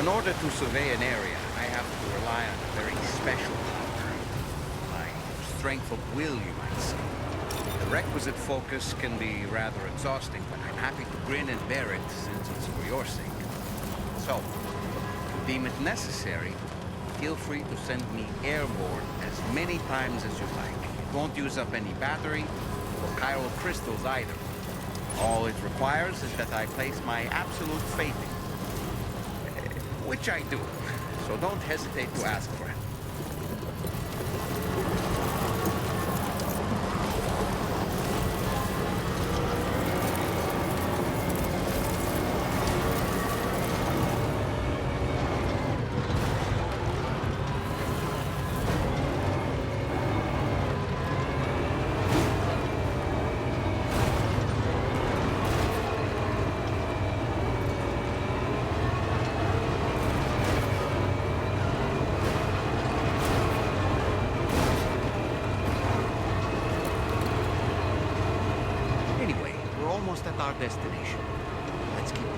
in order to survey an area, I have to rely on a very special power. My strength of will, you might say. The requisite focus can be rather exhausting, but I'm happy to grin and bear it since it's for your sake. So, if you deem it necessary, feel free to send me airborne as many times as you like. It won't use up any battery or chiral crystals either. All it requires is that I place my absolute faith in you. Which I do, so don't hesitate to ask for it. Almost at our destination. Let's keep moving.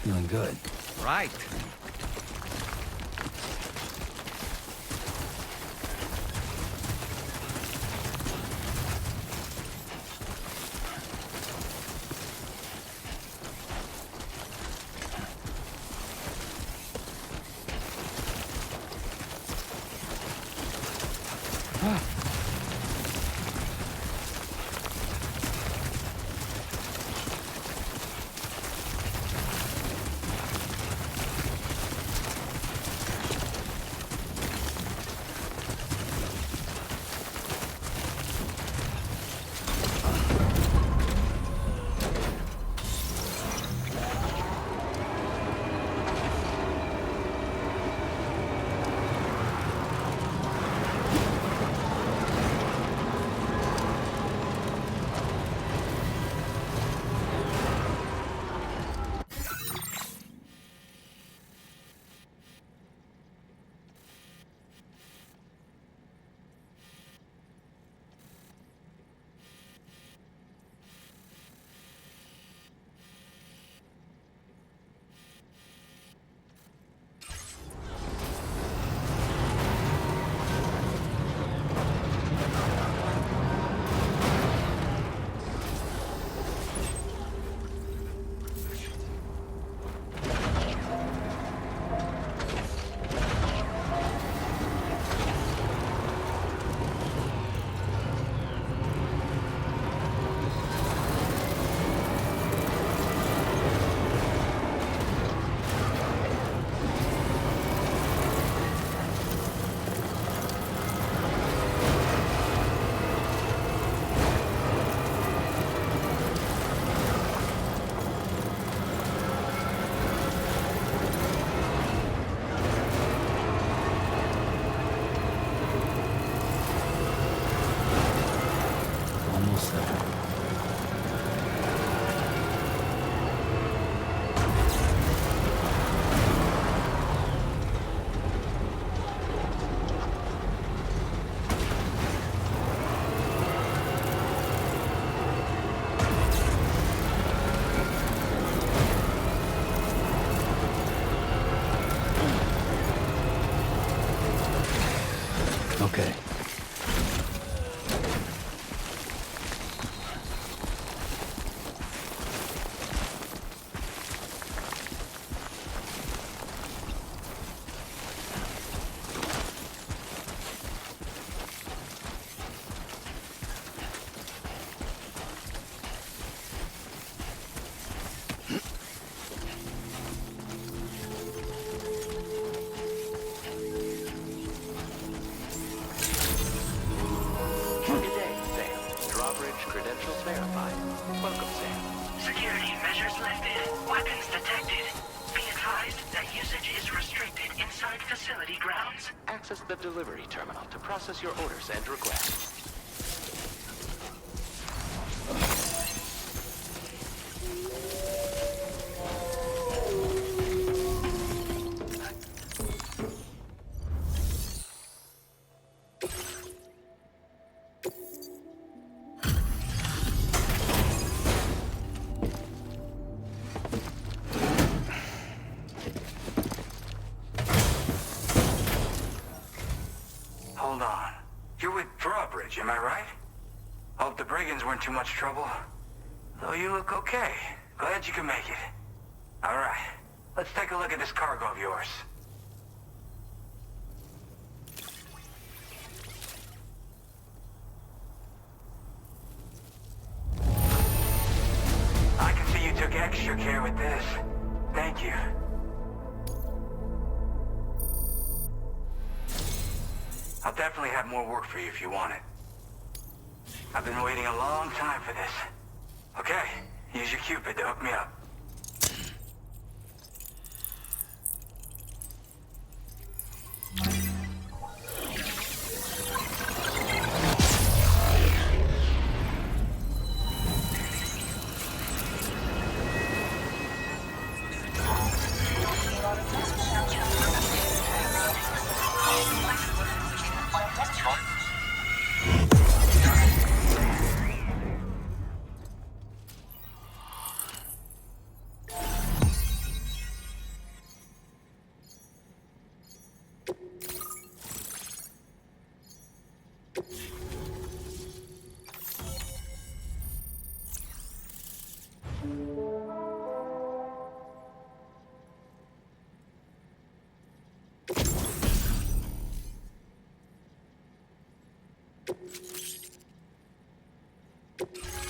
Feeling good. Right. Bridge credentials verified. Welcome, Sam. Security measures lifted. Weapons detected. Be advised that usage is restricted inside facility grounds. Access the delivery terminal to process your orders and requests. Hold on. You're with Drawbridge, am I right? Hope the brigands weren't too much trouble. Though you look okay. Glad you can make it. Alright, let's take a look at this cargo of yours. I can see you took extra care with this. Thank you. I'll definitely have more work for you if you want it. I've been waiting a long time for this. Okay, use your Cupid to hook me up.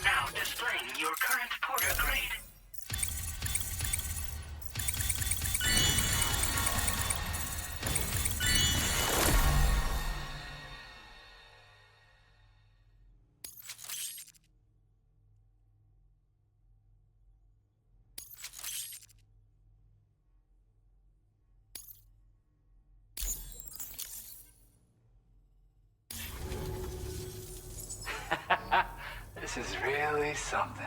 Now displaying your current porter grade. This is really something.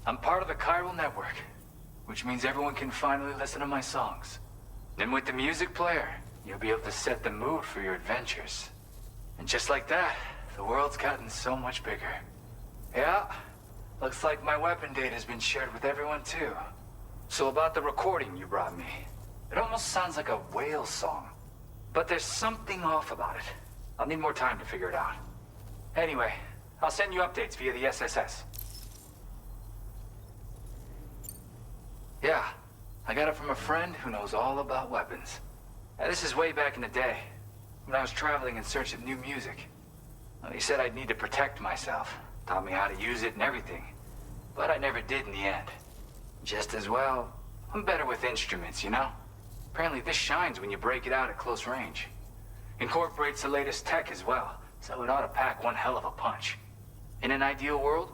I'm part of the chiral network, which means everyone can finally listen to my songs. And with the music player, you'll be able to set the mood for your adventures. And just like that, the world's gotten so much bigger. Yeah, looks like my weapon data has been shared with everyone too. So about the recording you brought me, it almost sounds like a whale song. But there's something off about it. I'll need more time to figure it out. Anyway, I'll send you updates via the SSS. Yeah, I got it from a friend who knows all about weapons. Now, this is way back in the day, when I was traveling in search of new music. Well, he said I'd need to protect myself, taught me how to use it and everything. But I never did in the end. Just as well, I'm better with instruments, you know? Apparently this shines when you break it out at close range. Incorporates the latest tech as well, so it ought to pack one hell of a punch. In an ideal world,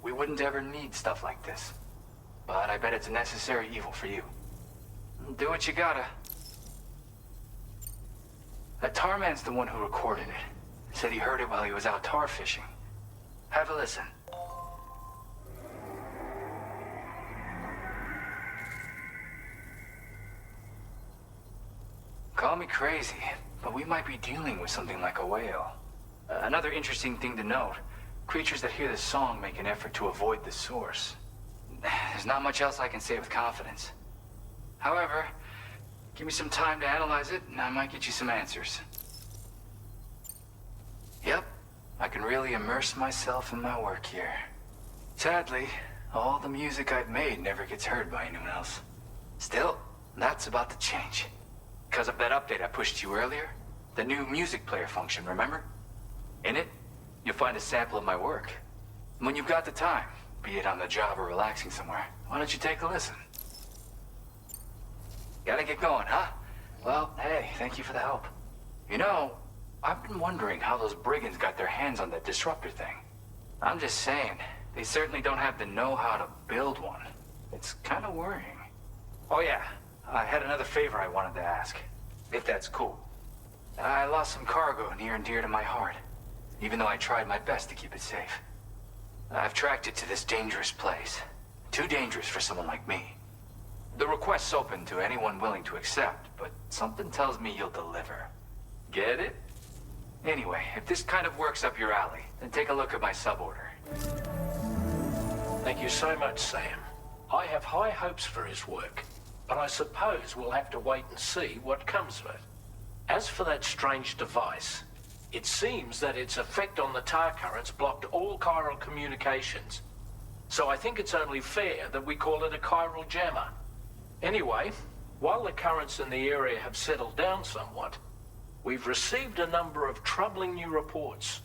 we wouldn't ever need stuff like this. But I bet it's a necessary evil for you. Do what you gotta. That tar man's the one who recorded it. Said he heard it while he was out tar fishing. Have a listen. Call me crazy, but we might be dealing with something like a whale. Another interesting thing to note, creatures that hear this song make an effort to avoid the source. There's not much else I can say with confidence. However, give me some time to analyze it, and I might get you some answers. Yep, I can really immerse myself in my work here. Sadly, all the music I've made never gets heard by anyone else. Still, that's about to change. Because of that update I pushed to you earlier, the new music player function, remember? In it, you'll find a sample of my work. And when you've got the time, be it on the job or relaxing somewhere, why don't you take a listen? Gotta get going, huh? Well, hey, thank you for the help. You know, I've been wondering how those brigands got their hands on that disruptor thing. I'm just saying, they certainly don't have the know-how to build one. It's kind of worrying. Oh yeah, I had another favor I wanted to ask, if that's cool. I lost some cargo near and dear to my heart, even though I tried my best to keep it safe. I've tracked it to this dangerous place. Too dangerous for someone like me. The request's open to anyone willing to accept, but something tells me you'll deliver. Get it? Anyway, if this kind of works up your alley, then take a look at my suborder. Thank you so much, Sam. I have high hopes for his work, but I suppose we'll have to wait and see what comes of it. As for that strange device, it seems that its effect on the tar currents blocked all chiral communications. So I think it's only fair that we call it a chiral jammer. Anyway, while the currents in the area have settled down somewhat, we've received a number of troubling new reports.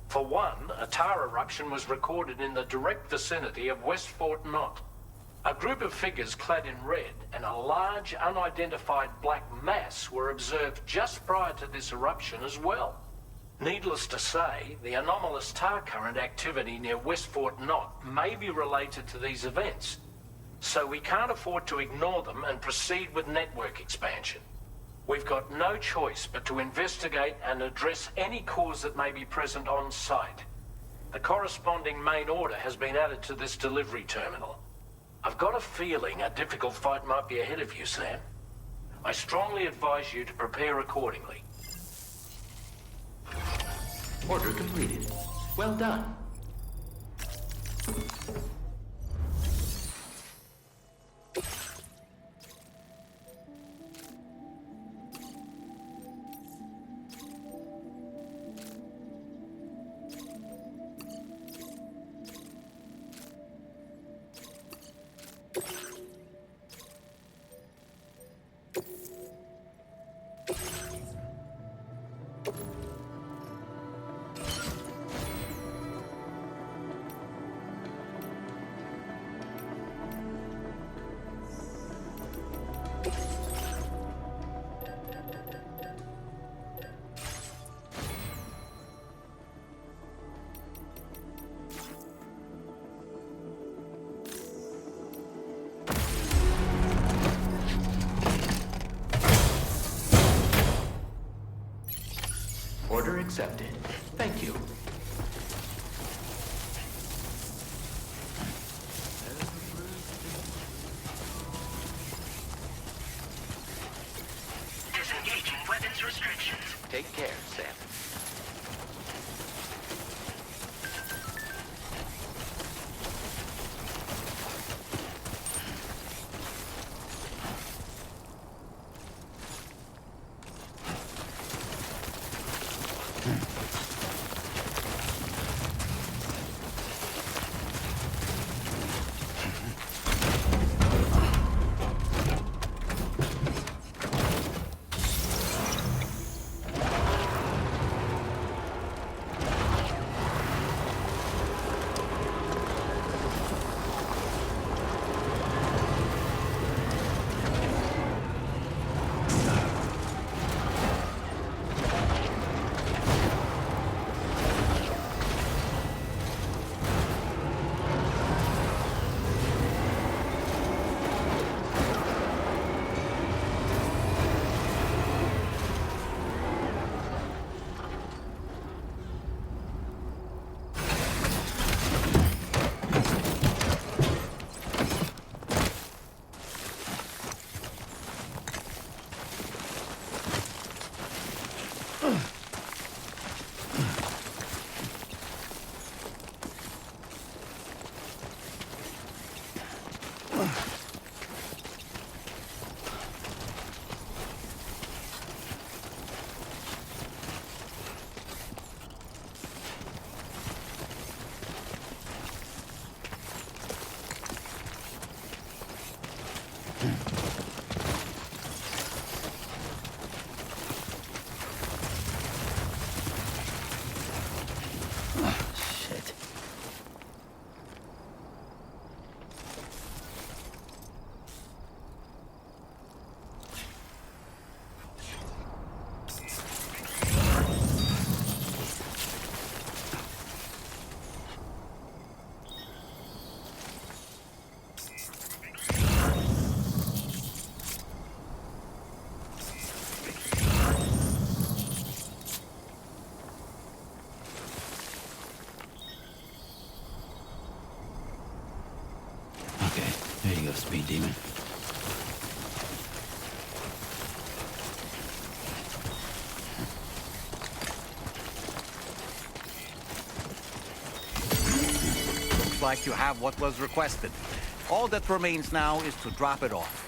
For one, a tar eruption was recorded in the direct vicinity of West Fort Knot. A group of figures clad in red and a large unidentified black mass were observed just prior to this eruption as well. Needless to say, the anomalous tar current activity near West Fort Knot may be related to these events, so we can't afford to ignore them and proceed with network expansion. We've got no choice but to investigate and address any cause that may be present on site. The corresponding main order has been added to this delivery terminal. I've got a feeling a difficult fight might be ahead of you, Sam. I strongly advise you to prepare accordingly. Order completed. Well done. Order accepted. Thank you. Disengaging weapons restrictions. Take care, Sam. There you go, Speed Demon. Looks like you have what was requested. All that remains now is to drop it off.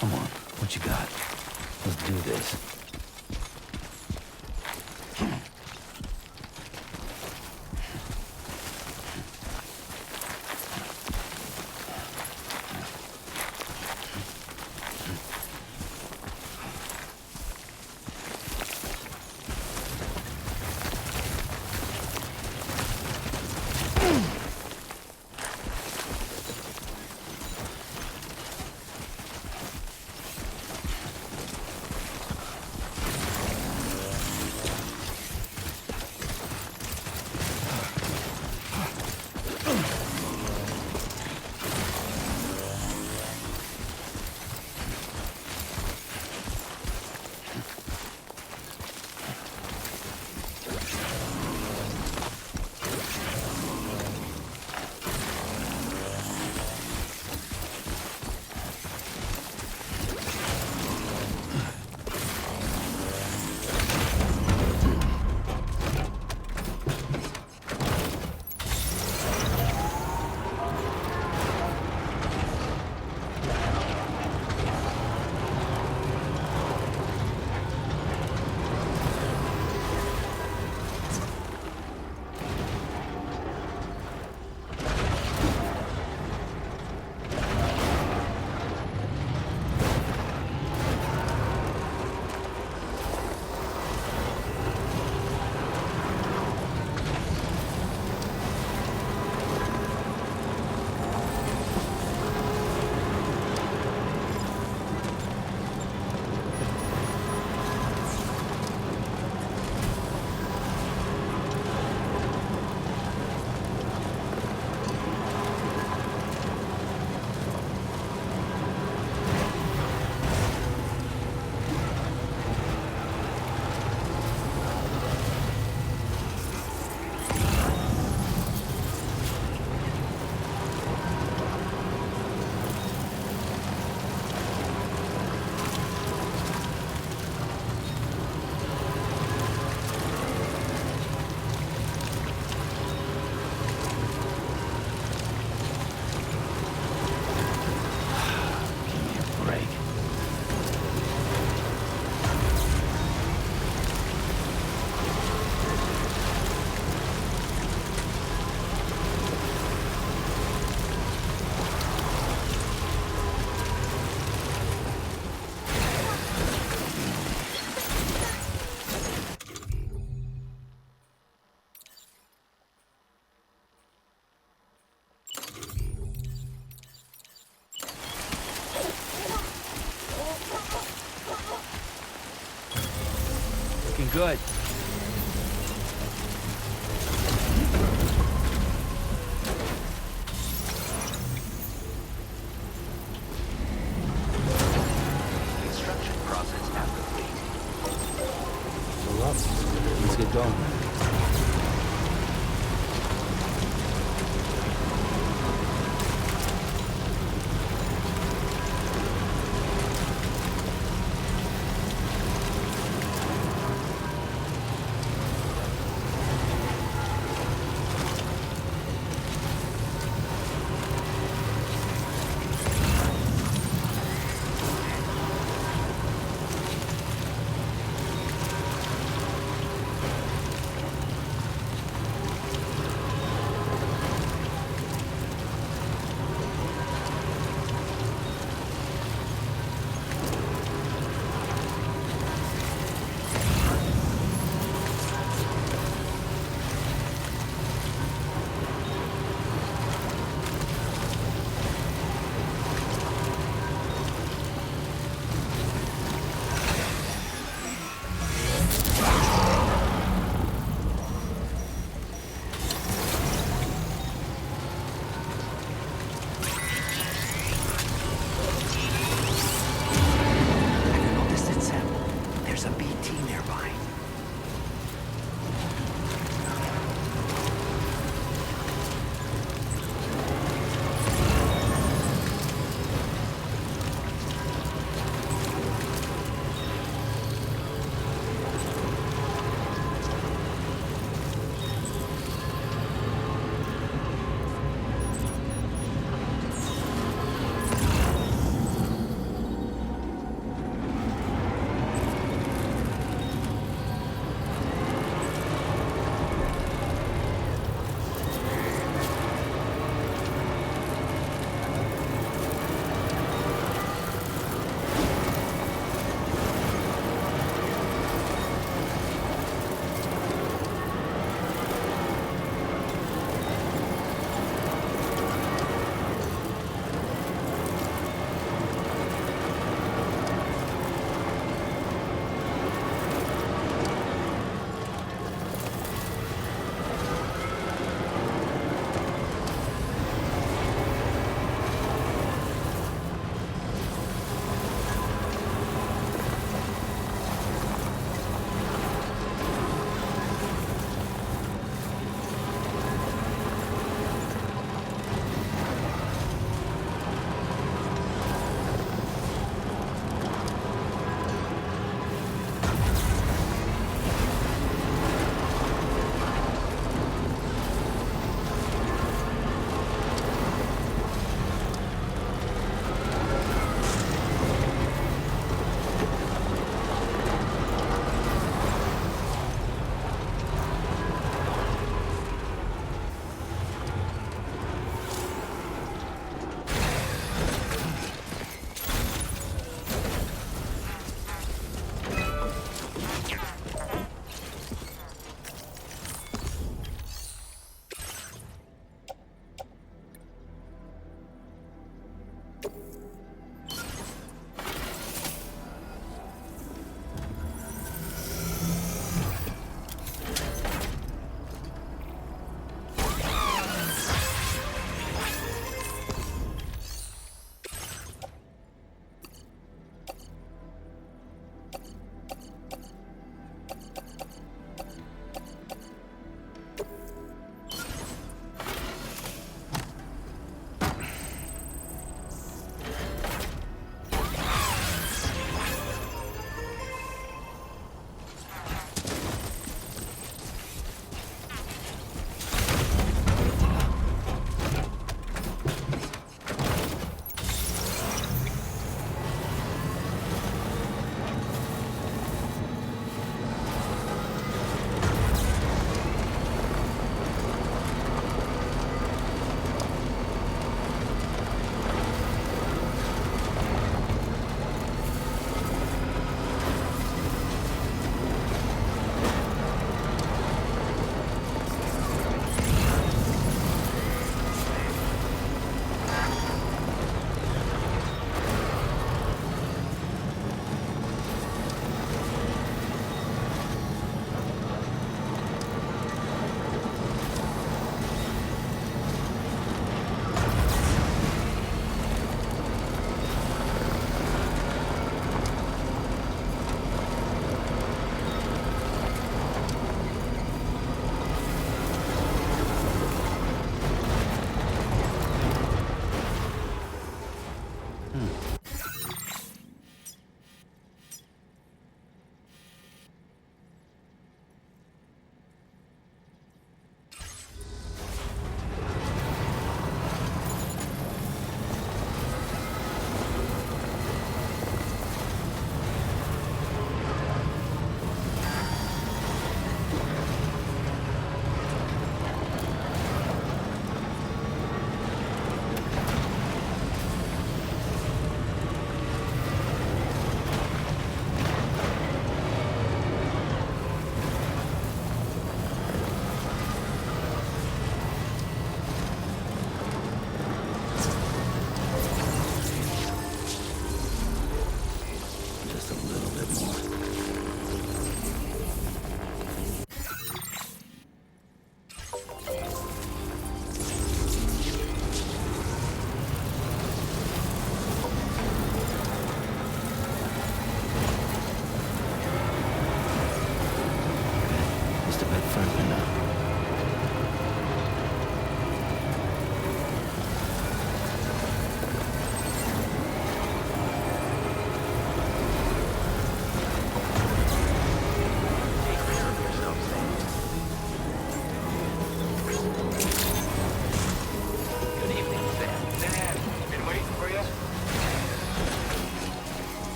Come on, what you got? Let's do this. looking good. Construction process now complete. We're up. Let's get going.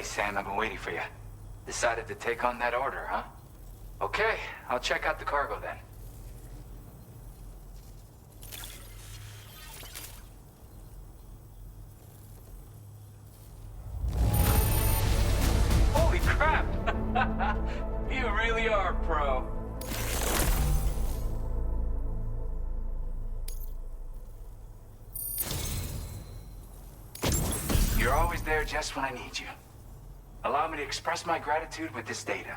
Sam, I've been waiting for you. Decided to take on that order, huh? Okay, I'll check out the cargo then. Holy crap! You really are a pro. You're always there just when I need you. Allow me to express my gratitude with this data.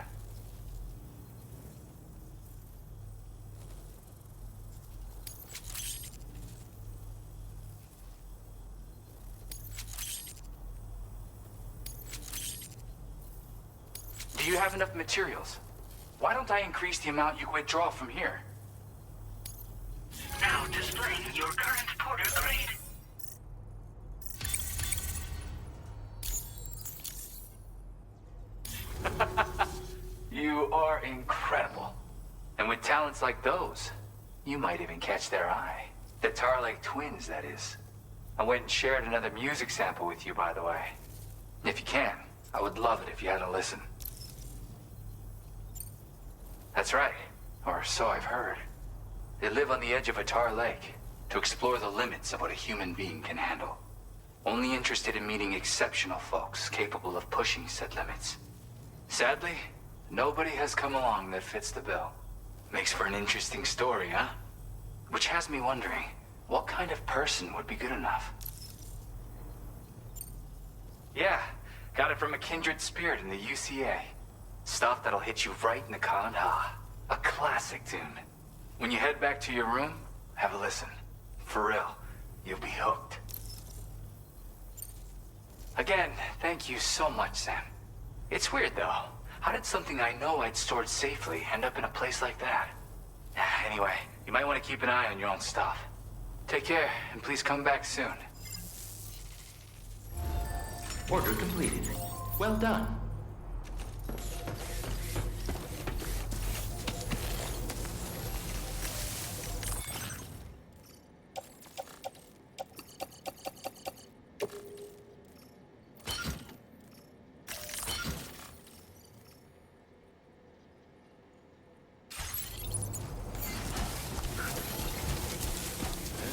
Do you have enough materials? Why don't I increase the amount you withdraw from here? Now displaying your current porter grade. You are incredible. And with talents like those, you might even catch their eye. The Tarlake twins, that is. I went and shared another music sample with you, by the way. If you can, I would love it if you had a listen. That's right, or so I've heard. They live on the edge of a tar lake to explore the limits of what a human being can handle. Only interested in meeting exceptional folks capable of pushing said limits. Sadly, nobody has come along that fits the bill. Makes for an interesting story, huh? Which has me wondering, what kind of person would be good enough? Yeah, got it from a kindred spirit in the UCA. Stuff that'll hit you right in the Kandha. A classic tune. When you head back to your room, have a listen. For real, you'll be hooked. Again, thank you so much, Sam. It's weird, though. How did something I know I'd stored safely end up in a place like that? Anyway, you might want to keep an eye on your own stuff. Take care, and please come back soon. Order completed. Well done.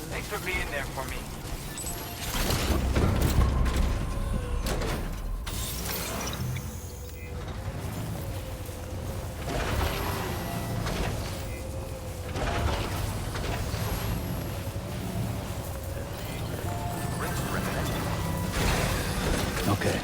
Thanks for being there for me. Okay.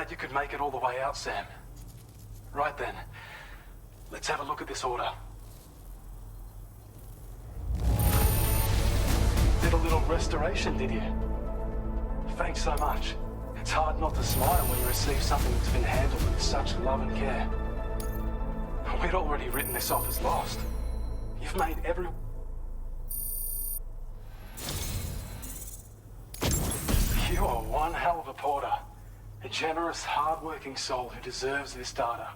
glad you could make it all the way out, Sam. Right then, let's have a look at this order. Did a little restoration, did you? Thanks so much. It's hard not to smile when you receive something that's been handled with such love and care. We'd already written this off as lost. You've made every... You are one hell of a porter. A generous, hard-working soul who deserves this data.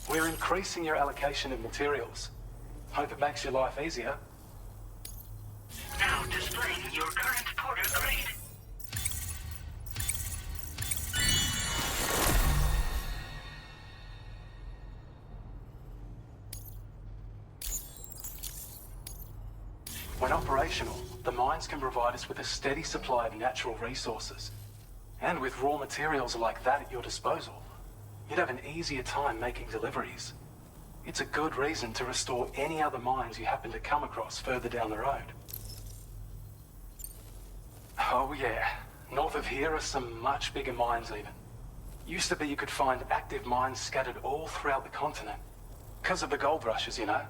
We're increasing your allocation of materials. Hope it makes your life easier. Now displaying your current porter grade. When operational, the mines can provide us with a steady supply of natural resources. And with raw materials like that at your disposal, you'd have an easier time making deliveries. It's a good reason to restore any other mines you happen to come across further down the road. Oh yeah, north of here are some much bigger mines even. Used to be you could find active mines scattered all throughout the continent. Because of the gold rushes, you know.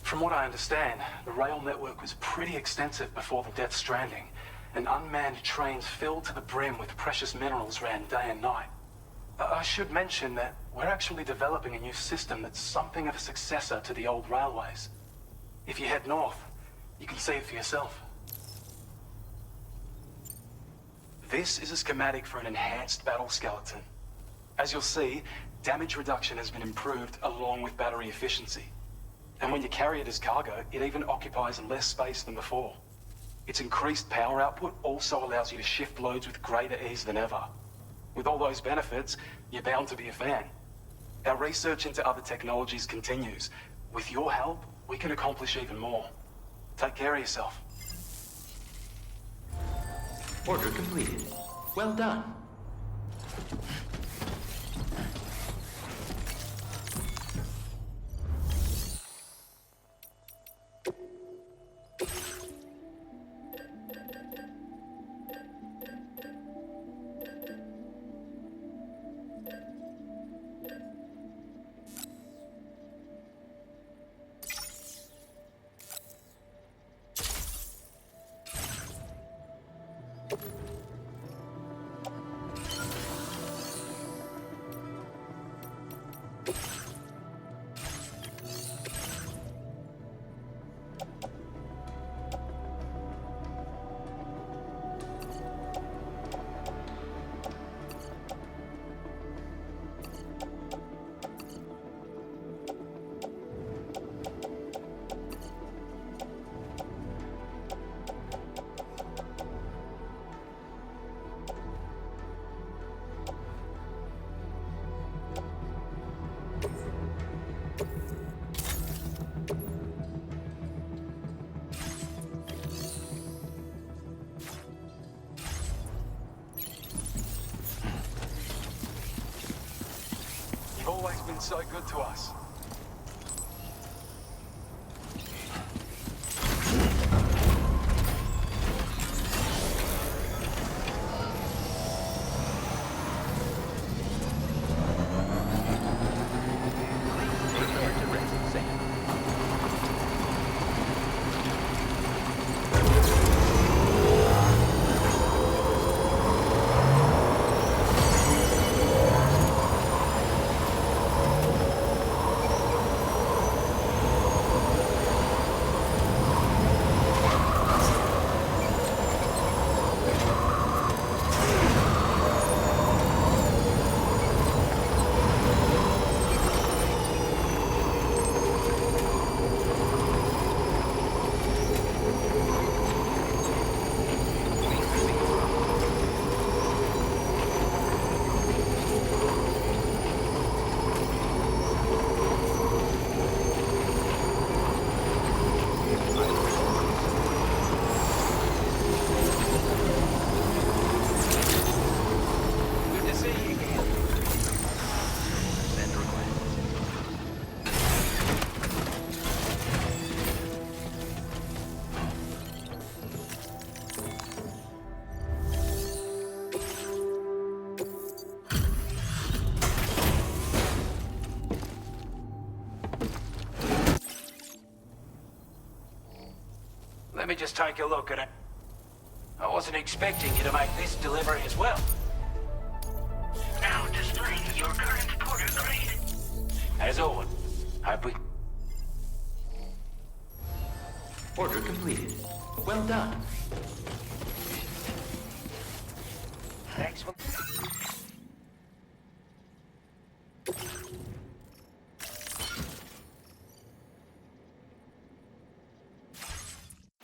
From what I understand, the rail network was pretty extensive before the Death Stranding, and unmanned trains filled to the brim with precious minerals ran day and night. I should mention that we're actually developing a new system that's something of a successor to the old railways. If you head north, you can see it for yourself. This is a schematic for an enhanced battle skeleton. As you'll see, damage reduction has been improved along with battery efficiency. And when you carry it as cargo, it even occupies less space than before. Its increased power output also allows you to shift loads with greater ease than ever. With all those benefits, you're bound to be a fan. Our research into other technologies continues. With your help, we can accomplish even more. Take care of yourself. Order completed. Well done. You've always been so good to us. Prepare to rest, Sam. me just take a look at it. I wasn't expecting you to make this delivery as well. Now displaying your current porter grade. As always. Hope we... Order completed. Well done. Thanks for...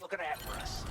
looking out for us.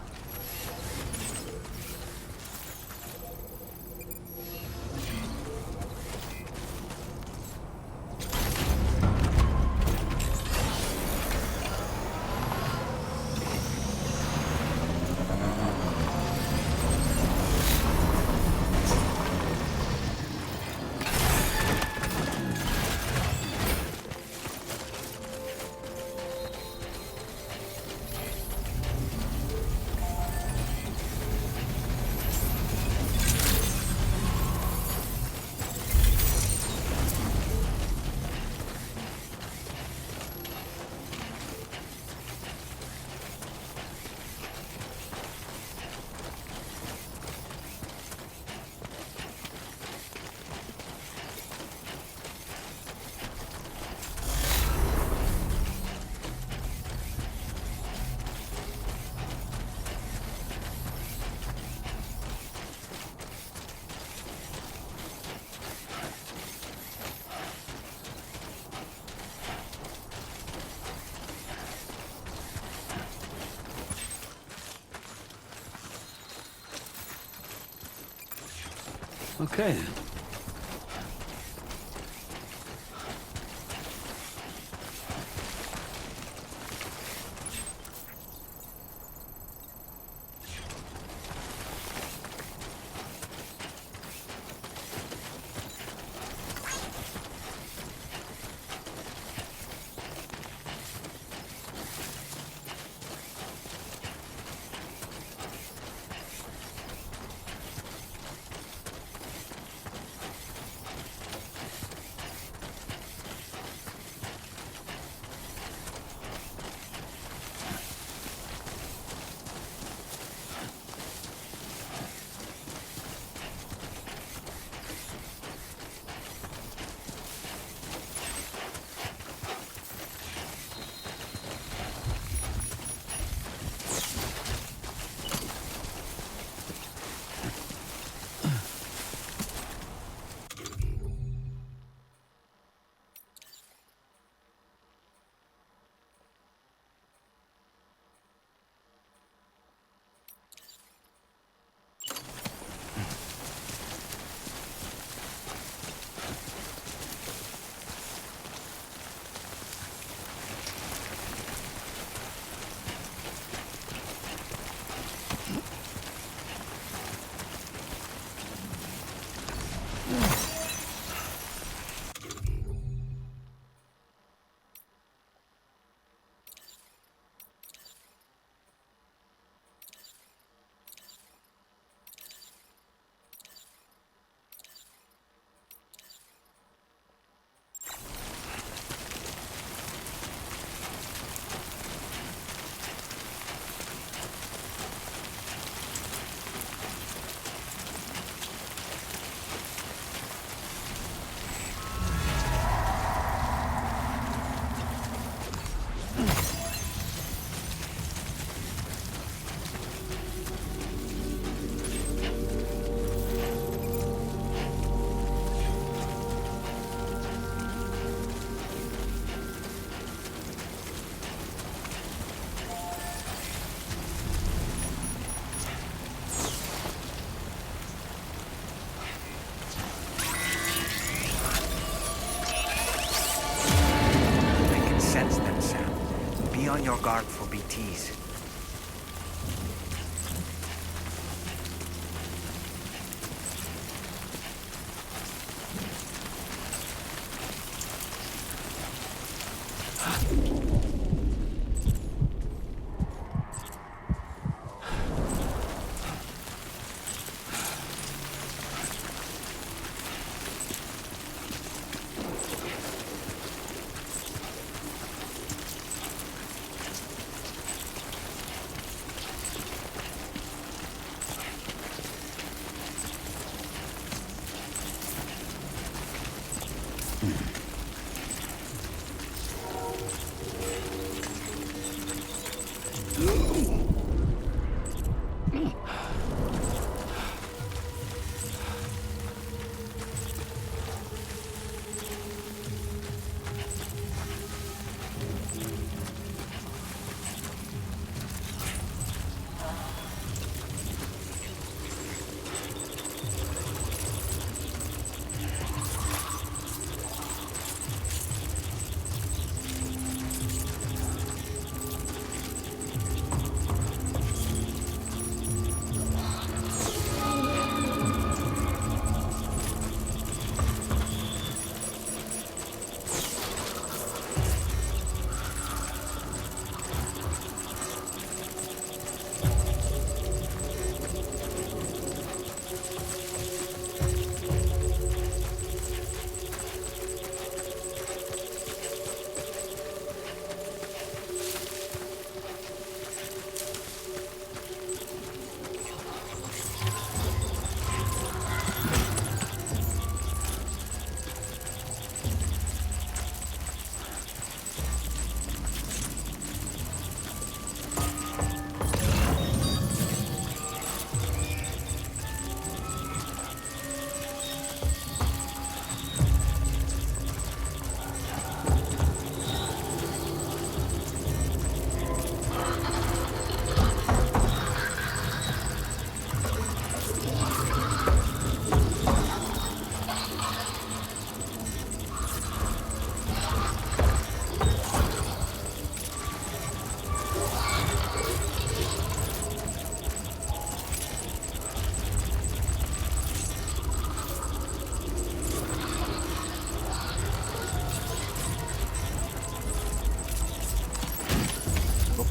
Okay then. On your guard for BTs.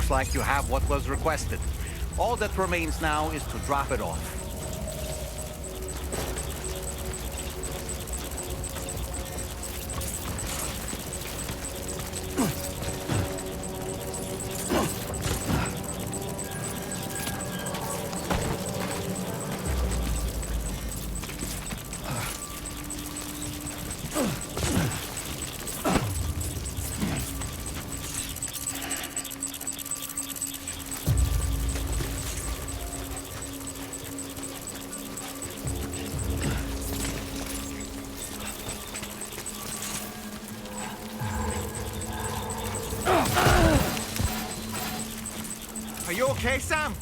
Looks like you have what was requested. All that remains now is to drop it off. Are you okay, Sam?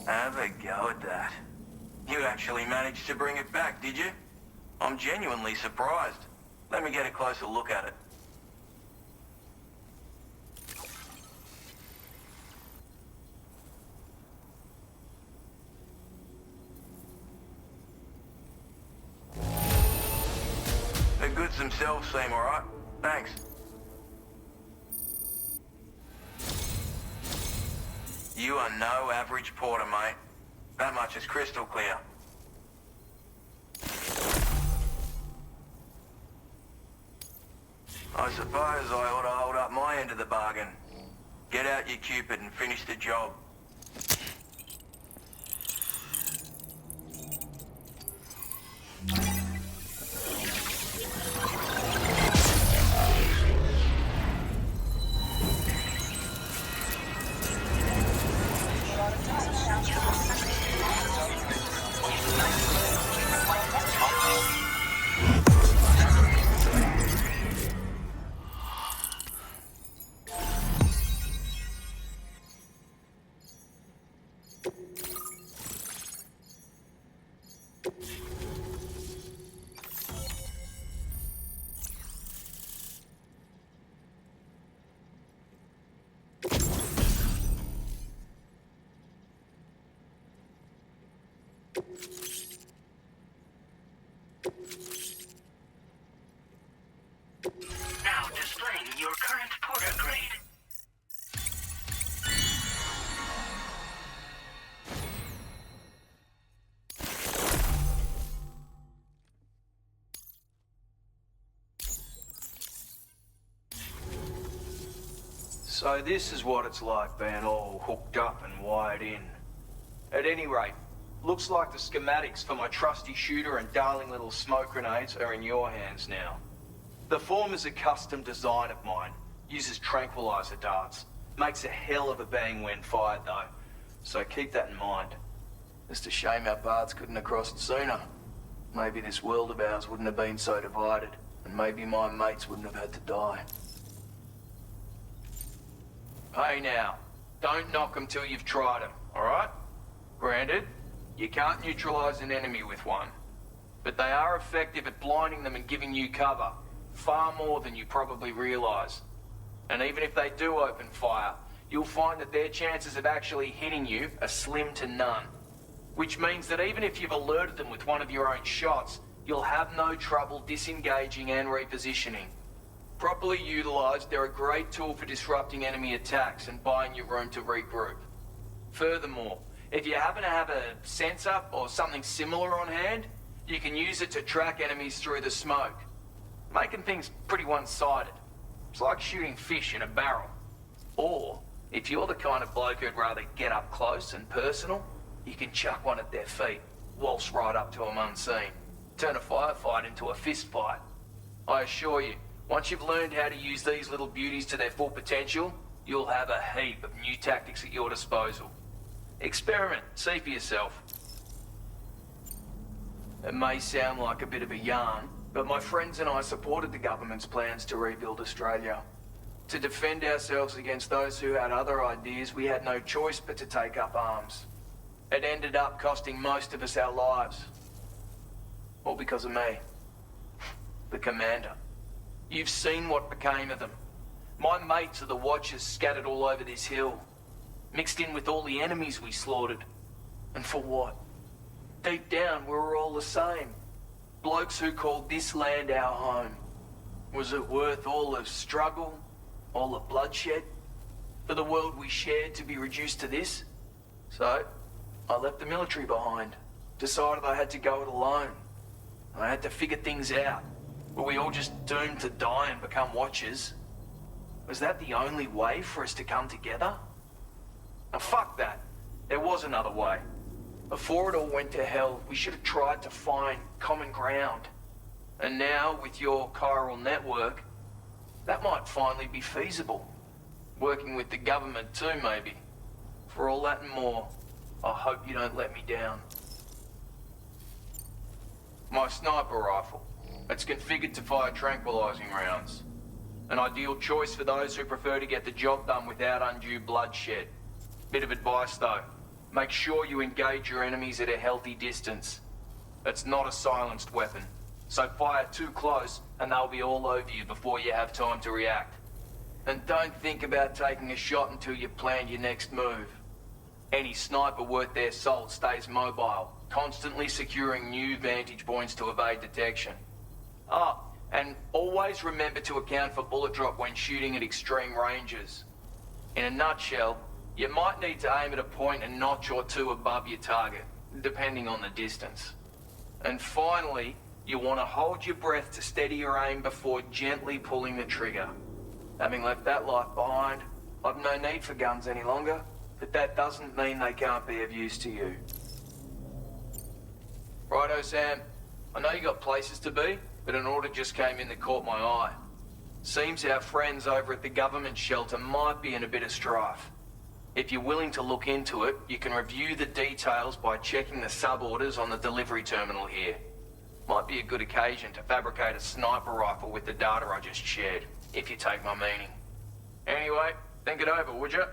Have a go at that. You actually managed to bring it back, did you? I'm genuinely surprised. Let me get a closer look at it. The goods themselves seem alright. Thanks. You are no average porter, mate. That much is crystal clear. I suppose I ought to hold up my end of the bargain. Get out your Cupid and finish the job. Now displaying your current porter grade. So this is what it's like being all hooked up and wired in. At any rate, looks like the schematics for my trusty shooter and darling little smoke grenades are in your hands now. The former's a custom design of mine. Uses tranquilizer darts. Makes a hell of a bang when fired though. So keep that in mind. Just a shame our paths couldn't have crossed sooner. Maybe this world of ours wouldn't have been so divided. And maybe my mates wouldn't have had to die. Hey now, don't knock them till you've tried them, alright? Granted, you can't neutralize an enemy with one. But they are effective at blinding them and giving you cover. Far more than you probably realize. And even if they do open fire, you'll find that their chances of actually hitting you are slim to none. Which means that even if you've alerted them with one of your own shots, you'll have no trouble disengaging and repositioning. Properly utilized, they're a great tool for disrupting enemy attacks and buying you room to regroup. Furthermore, if you happen to have a sensor or something similar on hand, you can use it to track enemies through the smoke, making things pretty one-sided. It's like shooting fish in a barrel. Or, if you're the kind of bloke who'd rather get up close and personal, you can chuck one at their feet, waltz right up to them unseen, turn a firefight into a fist fight. I assure you, once you've learned how to use these little beauties to their full potential, you'll have a heap of new tactics at your disposal. Experiment, see for yourself. It may sound like a bit of a yarn, but my friends and I supported the government's plans to rebuild Australia. To defend ourselves against those who had other ideas, we had no choice but to take up arms. It ended up costing most of us our lives. All because of me. The commander. You've seen what became of them. My mates are the Watchers scattered all over this hill. Mixed in with all the enemies we slaughtered. And for what? Deep down, we were all the same. Blokes who called this land our home. Was it worth all the struggle, all the bloodshed, for the world we shared to be reduced to this? So, I left the military behind. Decided I had to go it alone. I had to figure things out. Were we all just doomed to die and become Watchers? Was that the only way for us to come together? Now fuck that. There was another way. Before it all went to hell, we should have tried to find common ground. And now, with your chiral network, that might finally be feasible. Working with the government too, maybe. For all that and more, I hope you don't let me down. My sniper rifle. It's configured to fire tranquilizing rounds. An ideal choice for those who prefer to get the job done without undue bloodshed. Bit of advice though, Make sure you engage your enemies at a healthy distance. It's not a silenced weapon, so fire too close and they'll be all over you before you have time to react. And don't think about taking a shot until you've planned your next move. Any sniper worth their salt stays mobile, constantly securing new vantage points to evade detection. Ah, and always remember to account for bullet drop when shooting at extreme ranges. In a nutshell, you might need to aim at a point a notch or two above your target, depending on the distance. And finally, you want to hold your breath to steady your aim before gently pulling the trigger. Having left that life behind, I've no need for guns any longer, but that doesn't mean they can't be of use to you. Righto, Sam. I know you got places to be, but an order just came in that caught my eye. Seems our friends over at the government shelter might be in a bit of strife. If you're willing to look into it, you can review the details by checking the sub-orders on the delivery terminal here. Might be a good occasion to fabricate a sniper rifle with the data I just shared, if you take my meaning. Anyway, think it over, would you?